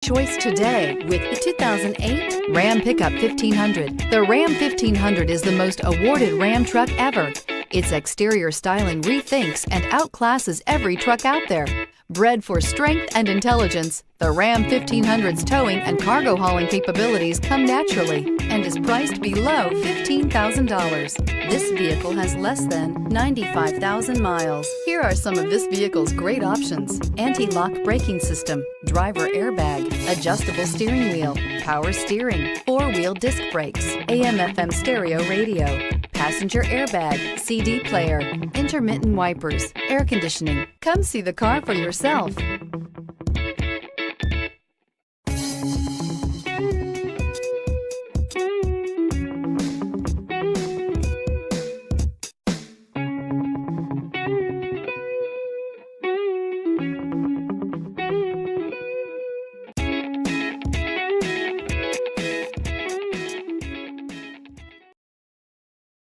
Choice today with the 2008 Ram Pickup 1500. The Ram 1500 is the most awarded Ram truck ever. Its exterior styling rethinks and outclasses every truck out there. Bred for strength and intelligence, the Ram 1500's towing and cargo hauling capabilities come naturally and is priced below $15,000. This vehicle has less than 95,000 miles. Here are some of this vehicle's great options: anti-lock braking system, driver airbag, adjustable steering wheel, power steering, four-wheel disc brakes, AM/FM stereo radio, passenger airbag, CD player, intermittent wipers, air conditioning. Come see the car for yourself.